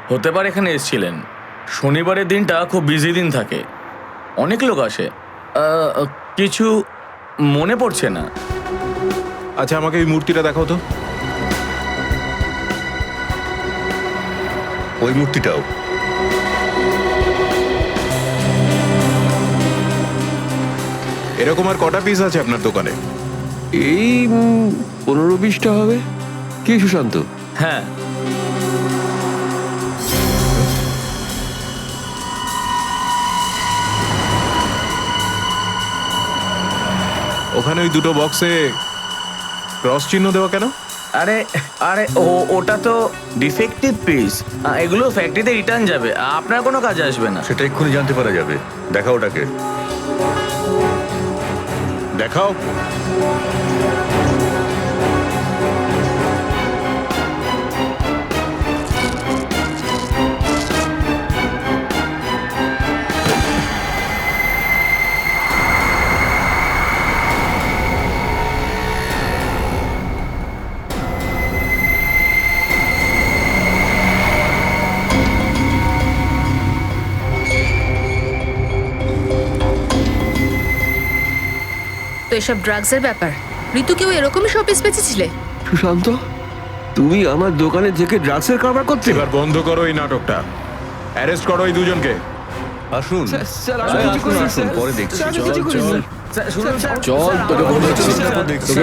হতে পারে এখানে এসেছিলেন। শনিবারের দিনটা খুব বিজি দিন থাকে, অনেক লোক আসে। কিছু মনে পড়ছে না। আচ্ছা, আমাকে এই মূর্তিটা দেখাও তো। ওই মূর্তিটাও। এরকম আর কটা পিস আছে আপনার দোকানে? এই 15-20টা হবে। কি সুশান্ত? হ্যাঁ, ওখানে ওই দুটো বক্সে ক্রস চিহ্ন দেওয়া কেন? আরে আরে ওটা তো ডিফেক্টিভ পিস, এগুলো ফ্যাক্টরিতে রিটার্ন যাবে, আপনার কোনো কাজে আসবে না। সেটা এক্ষুনি জানতে পারা যাবে। দেখাও ওটাকে। দেখাও। তো এসব ড্রাগসের ব্যাপার। ঋতুকেও এরকমই সব পিস বেঁচেছিলে? সুশান্ত, তুমি আমার দোকানে থেকে ড্রাগসের কারবার করতে? এবার বন্ধ করো এই নাটকটা। অ্যারেস্ট করো এই দুজনকে। আসুন, পরে দেখছি। চল, তোকে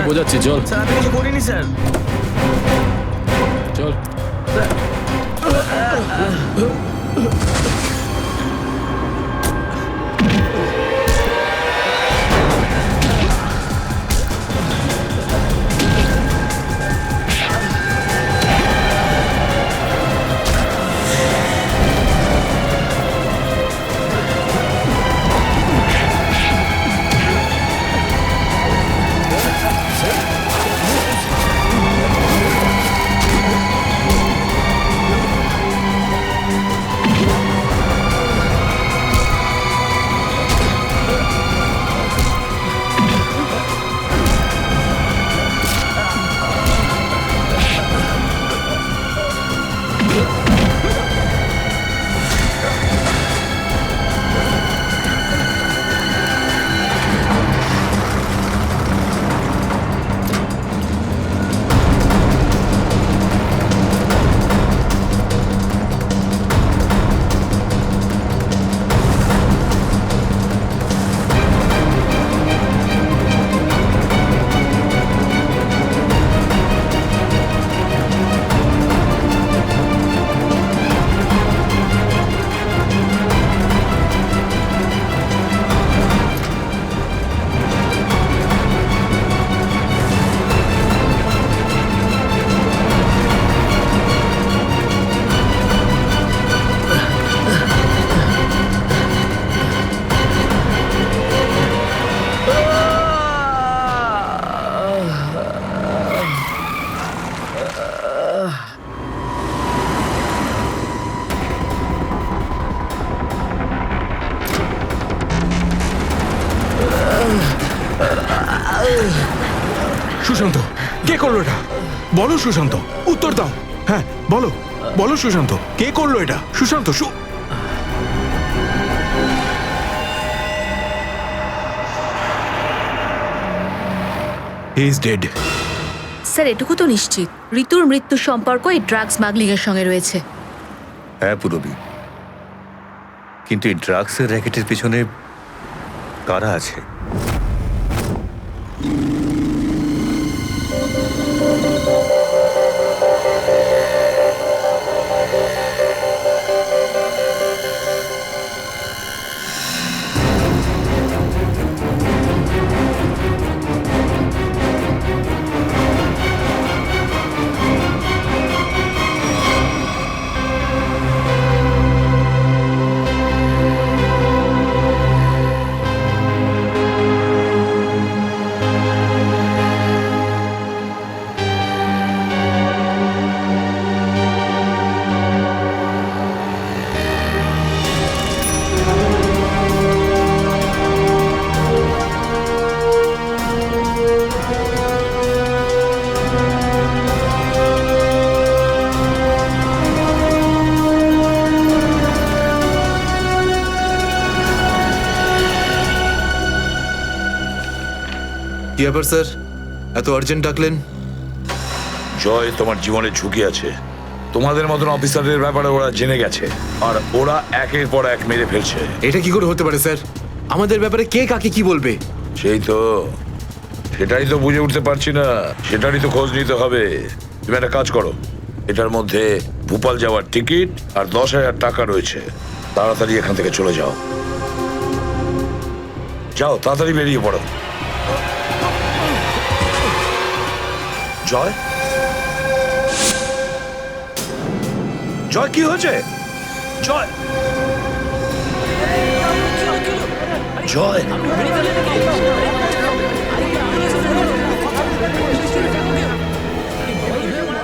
বোঝাচ্ছি, চল। স্যার, আমি কিছু করিনি স্যার। চল। সুশান্ত, কে করলো এটা? বলো সুশান্ত, উত্তর দাও। হ্যাঁ, বলো বলো সুশান্ত, কে করলো এটা? Sushant, he is dead. Sir, এটুকু তো নিশ্চিত ঋতুর মৃত্যুর সম্পর্ক এই ড্রাগ স্মাগলিং এর সঙ্গে রয়েছে। হ্যাঁ পুরবি, কিন্তু এই ড্রাগসের র্যাকেটের পিছনে কারা আছে? ব্যাপার স্যার, এত আর্জেন্ট ডাকলেন? জয়, তোমার জীবনে ঝুঁকি আছে। তোমাদের মতন অফিসারদের ব্যাপারে ওরা জেনে গেছে, আর ওরা একের পর এক মেরে ফেলছে। এটা কি করে হতে পারে স্যার? আমাদের ব্যাপারে কে কাকে কি বলবে? সেটাই তো বুঝে উঠতে পারছি না। সেটারই তো খোঁজ নিতে হবে। তুমি একটা কাজ করো, এটার মধ্যে ভোপাল যাওয়ার টিকিট আর 10,000 টাকা রয়েছে। তাড়াতাড়ি এখান থেকে চলে যাও। যাও, তাড়াতাড়ি বেরিয়ে পড়ো। জয়, জয়, কি হয়েছে? জয়, জয়,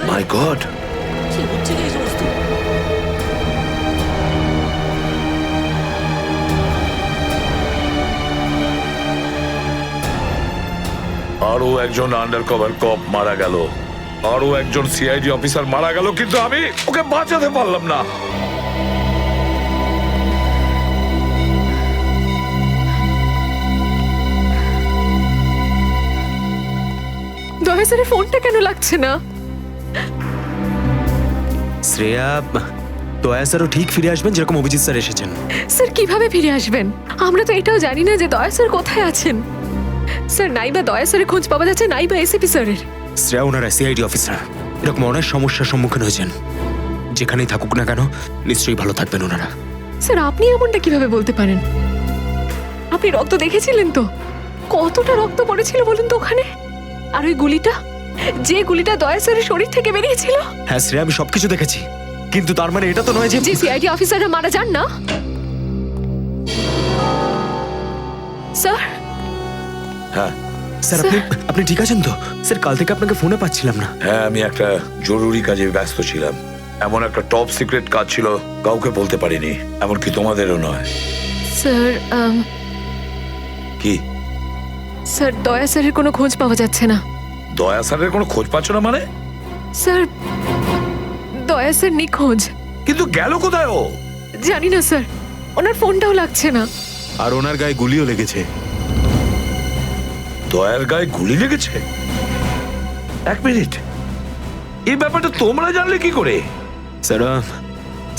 মাই গড, আরো একজন আন্ডার কভার কপ মারা গেল, আরো একজন সিআইডি অফিসার মারা গেল, কিন্তু আমি ওকে বাঁচাতে পারলাম না। দয়া স্যারের ফোনটা কেন লাগছে না? শ্রেয়া, দয়া স্যারও ঠিক ফিরে আসবেন যেরকম অভিজিৎ স্যার এসেছেন। স্যার কিভাবে ফিরে আসবেন? আমরা তো এটাও জানি না যে দয়া স্যার কোথায় আছেন। স্যার, নাইবা দয়া স্যারের খোঁজ পাওয়া যাচ্ছে, নাইবা এসিপি স্যারের। শ্রেয়া, ওনারা সিআইডি অফিসার, এরকম অনেক সমস্যার সম্মুখীন হয়েছেন। যেখানেই থাকুক না কেন, নিশ্চয়ই ভালো থাকবেন ওনারা। স্যার, আপনি এমনটা কিভাবে বলতে পারেন? আপনি রক্ত দেখেছিলেন তো? কতটা রক্ত পড়েছিল বলুন তো ওখানে? আর ওই গুলিটা, যে গুলিটা দয়া স্যারের শরীর থেকে বেরিয়েছিল। হ্যাঁ শ্রেয়া, আমি সবকিছু দেখেছি, কিন্তু তার মানে এটা তো নয় যে সিআইডি অফিসাররা মারা যান না। স্যার, হ্যাঁ স্যার, আপনি ঠিক আছেন তো? স্যার, কাল থেকে আপনাকে ফোনে পাচ্ছিলাম না। হ্যাঁ, আমি একটা জরুরি কাজে ব্যস্ত ছিলাম। এমন একটা টপ সিক্রেট কাজ ছিল, কাউকে বলতে পারিনি, এমনকি তোমাদেরও নয়। স্যার, কি স্যার, দয়া স্যারের কোনো খোঁজ পাওয়া যাচ্ছে না। দয়া স্যারের কোনো খোঁজ পাচ্ছ না মানে? স্যার, দয়া স্যার নিখোঁজ। কিন্তু গেল কোথায় ও? জানি না স্যার, ওনার ফোনটাও লাগছে না। আর ওনার গায়ে গুলিও লেগেছে। দয়ার গায়ে গুলি লেগেছে? এক মিনিট, এই ব্যাপারটা তোমরা জানলে কি করে? স্যার,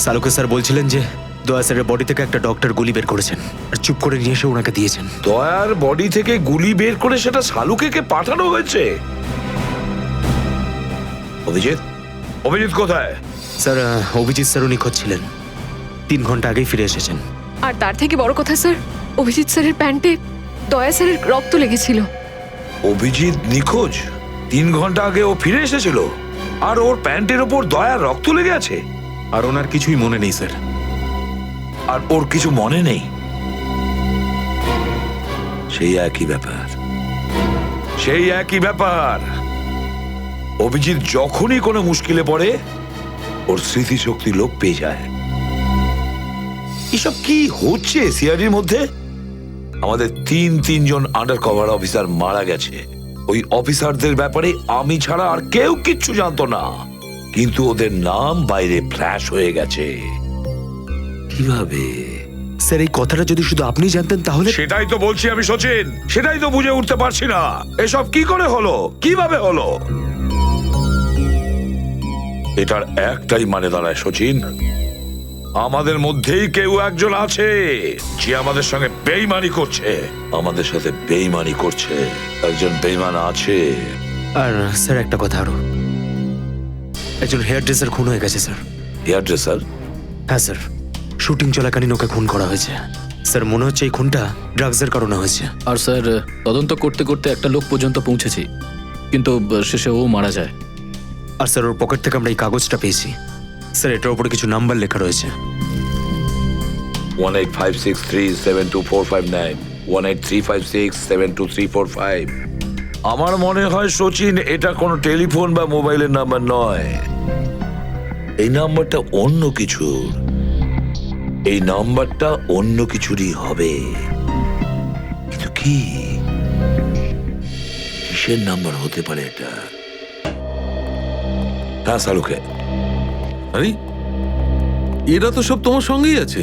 সালুকে স্যার বলছিলেন যে দয়া স্যারের বডি থেকে একটা ডক্টর গুলি বের করেছেন আর চুপ করে নিয়ে এসে ওনাকে দিয়েছেন। দয়ার বডি থেকে গুলি বের করে সেটা শালুকে পাঠানো হয়েছে? অভিজিৎ, অভিজিৎ কোথায়? স্যার, অভিজিৎ স্যারও নিখোঁজ ছিলেন, 3 ঘন্টা আগেই ফিরে এসেছেন। আর তার থেকে বড় কথা স্যার, অভিজিৎ স্যারের প্যান্টে দয়া স্যারের রক্ত লেগেছিল। অভিজিৎ নিখোঁজ? 3 ঘন্টা আগে ও ফিরে এসেছিল, আর ওর প্যান্টের ওপর দয়ার রক্ত লেগে আছে? আর ওনার কিছুই মনে নেই স্যার। আর ওর কিছু মনে নেই? সেই একই ব্যাপার, সেই একই ব্যাপার। অভিজিৎ যখনই কোনো মুশকিলে পড়ে, ওর স্মৃতিশক্তি লোপ পেয়ে যায়। এসব কি হচ্ছে সিআইডির মধ্যে? আমাদের তিনজন আন্ডার কভার অফিসার মারা গেছে। ওই অফিসারদের ব্যাপারে আমি ছাড়া আর কেউ কিচ্ছু জানতো না, কিন্তু ওদের নাম বাইরে ফ্ল্যাশ হয়ে গেছে। কিভাবে? স্যার, এই কথাটা যদি শুধু আপনি জানতেন তাহলে। সেটাই তো বলছি আমি সচিন, সেটাই তো বুঝে উঠতে পারছি না। এসব কি করে হলো, কিভাবে হলো? এটার একটাই মানে দাঁড়ায় সচিন, আমাদের মধ্যেই কেউ একজন আছে যে আমাদের সঙ্গে বেইমানি করছে, আমাদের সাথে বেইমানি করছে। একজন বেইমান আছে। আর স্যার, একটা কথা আরো, একজন হেয়ার ড্রেসার খুন হয়ে গেছে স্যার। Hair dresser? হ্যাঁ স্যার, শুটিং চলাকালীন ওকে খুন করা হয়েছে। স্যার, মনে হচ্ছে এই খুনটা ড্রাগসের কারণে হয়েছে। আর স্যার, তদন্ত করতে করতে একটা লোক পর্যন্ত পৌঁছেছি, কিন্তু শেষে ও মারা যায়। আর স্যার, ওর পকেট থেকে আমরা এই কাগজটা পেয়েছি। স্যার, এটার উপরে কিছু নাম্বার লেখা রয়েছে। 185637245 183567235। আমার মনে হয় সচিন, এটা কোনো টেলিফোন বা মোবাইলের নাম্বার নয়। এই নাম্বারটা অন্য কিছু, এই নাম্বারটা অন্য কিছুরই হবে। কিন্তু কি, কিসের নাম্বার হতে পারে এটা? হ্যাঁ সালুকে। আরে, এরা তো সব তোমার সঙ্গেই আছে।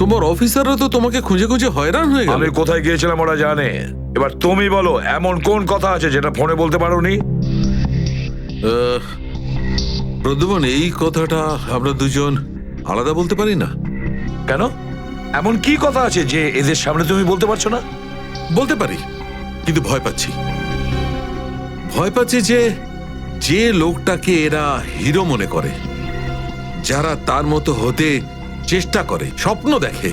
তোমার অফিসাররা তো তোমাকে খুঁজে খুঁজে হয়রান হয়ে গেল। আমি কোথায় গিয়েছিলাম ওরা জানে। এবার তুমি বলো, এমন কোন কথা আছে যেটা ফোনে বলতে পারোনি? প্রদ্যুমন, এই কথাটা আমরা দুজন আলাদা বলতে পারি না। কেন? এমন কি কথা আছে যে এদের সামনে তুমি বলতে পারছো না? বলতে পারি, কিন্তু ভয় পাচ্ছি। ভয় পাচ্ছি যে যে লোকটাকে এরা হিরো মনে করে, যারা তার মতো হতে চেষ্টা করে, স্বপ্ন দেখে,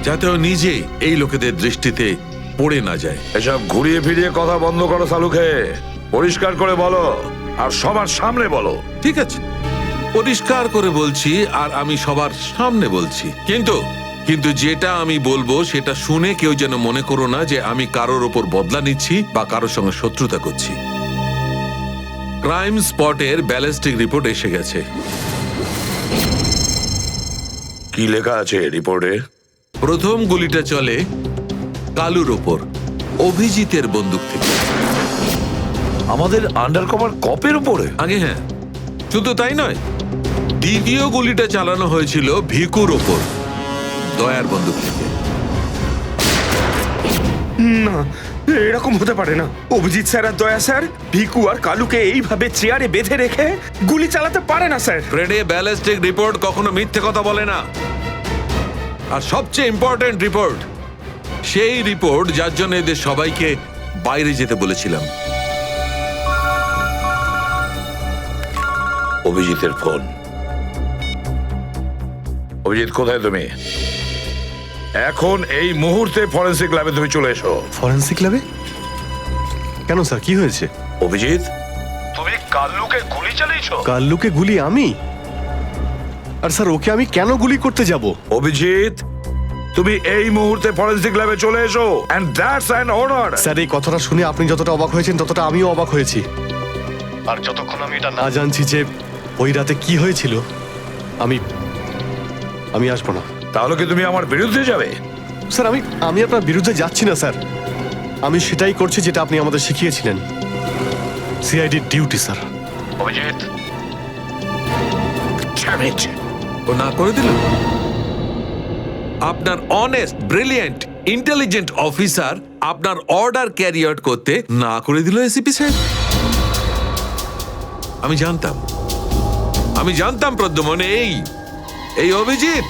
যাতে ও নিজে এই লোকেদের দৃষ্টিতে পড়ে না যায়। এসব ঘুরিয়ে ফিরিয়ে কথা বন্ধ করো সালুকে। পরিষ্কার করে বলো, আর সবার সামনে বলো। ঠিক আছে, পরিষ্কার করে বলছি, আর আমি সবার সামনে বলছি। কিন্তু যেটা আমি বলবো সেটা শুনে কেউ যেন মনে করো না যে আমি কারোর ওপর বদলা নিচ্ছি বা কারোর সঙ্গে শত্রুতা করছি। ক্রাইম স্পটের ব্যালিস্টিক রিপোর্ট এসে গেছে। কি লেখা আছে রিপোর্টে? প্রথম গুলিটা চলে কালুর ওপর, অভিজিতের বন্দুক থেকে। আমাদের আন্ডার কভার কপের উপরে? আগে হ্যাঁ, শুধু তাই নয়, দ্বিতীয় গুলিটা চালানো হয়েছিল ভিকুর ওপর, দয়ার বন্দুক থেকে। না, এরকম হতে পারে না। অভিজিৎ স্যার আর দয়া স্যার ভিকু আর কালুকে এইভাবে চেয়ারে বেঁধে রেখে গুলি চালাতে পারে না স্যার। ফ্রেডে, ব্যালিস্টিক রিপোর্ট কখনো মিথ্যে কথা বলে না। আর সবচেয়ে ইম্পর্টেন্ট রিপোর্ট, সেই রিপোর্ট যার জন্য এদের সবাইকে বাইরে যেতে বলেছিলাম। অভিজিতের ফোন। অভিজিৎ, কোথায় তুমি? এখন এই মুহূর্তে ফরেনসিক ল্যাবে তুমি চলে এসো। ফরেনসিক ল্যাবে? কেন স্যার, কি হয়েছে? অভিজিৎ, তুমি কাল্লুকে গুলি চালিয়েছো? কাল্লুকে গুলি আমি? আর স্যার, ওকে আমি কেন গুলি করতে যাব? অভিজিৎ, তুমি এই মুহূর্তে ফরেনসিক ল্যাবে চলে এসো, and that's an order. Sir, এই কথাটা শুনে আপনি যতটা অবাক হয়েছেন ততটা আমিও অবাক হয়েছি। আর যতক্ষণ আমি এটা না জানছি যে ওই রাতে কি হয়েছিল, আমি আসবো না। তাহলে কি তুমি আমার বিরুদ্ধে যাবে? স্যার, আমি আপনার বিরুদ্ধে যাচ্ছি না স্যার। আমি সেটাই করছি যেটা আপনি আমাদের শিখিয়েছিলেন, সিআইডির ডিউটি স্যার। অভিজিৎ, ও না করে দিল। আপনার অনেস্ট, ব্রিলিয়েন্ট, ইন্টেলিজেন্ট অফিসার আপনার অর্ডার ক্যারি আউট করতে না করে দিল এসিপি সাহেব। আমি জানতাম প্রদ্যুমন, এই অভিজিৎ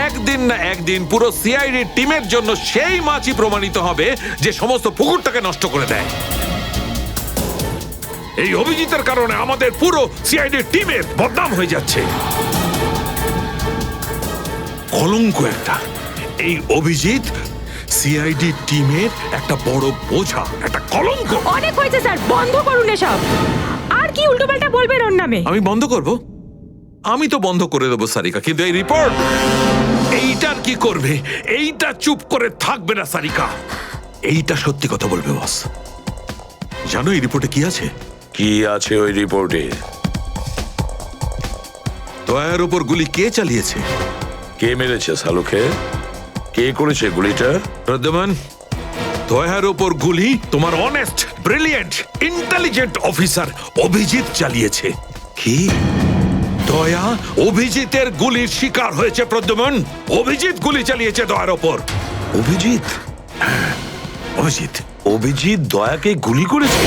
একদিন না একদিন পুরো সিআইডি টিমের জন্য সেই মাছি প্রমাণিত হবে যে সমস্ত পুকুরটাকে নষ্ট করে দেয়। এই অভিজিতের কারণে আমাদের পুরো সিআইডি টিমের বদনাম হয়ে যাচ্ছে। কলঙ্ক একটা। এই অভিজিৎ সিআইডি টিমের একটা বড় বোঝা, একটা কলঙ্ক। অনেক হয়েছে স্যার, বন্ধ করুন এসব। আর কি উল্টোপাল্টা বলবেন ওর নামে? আমি বন্ধ করব? আমি তো বন্ধ করে দেবো সারিকা, কিন্তু এই রিপোর্ট, এইটার কি করবে? এইটা চুপ করে থাকবে না সারিকা, এইটা সত্যি কথা বলবে বস। জানো এই রিপোর্টে কি আছে? কি আছে ওই রিপোর্টে? দয়ার উপর গুলি কে চালিয়েছে, কে মেরেছে সালুকে, কে করেছে গুলিটা? প্রদ্যুমন, দয়ার উপর গুলি তোমার honest, brilliant, intelligent officer Abhijit চালিয়েছে। কি? দয়া অভিজিতের গুলির শিকার হয়েছে প্রদ্যুমন। অভিজিৎ গুলি চালিয়েছে দয়ার ওপর। অভিজিৎ? অভিজিৎ অভিজিৎ দয়াকে গুলি করেছে?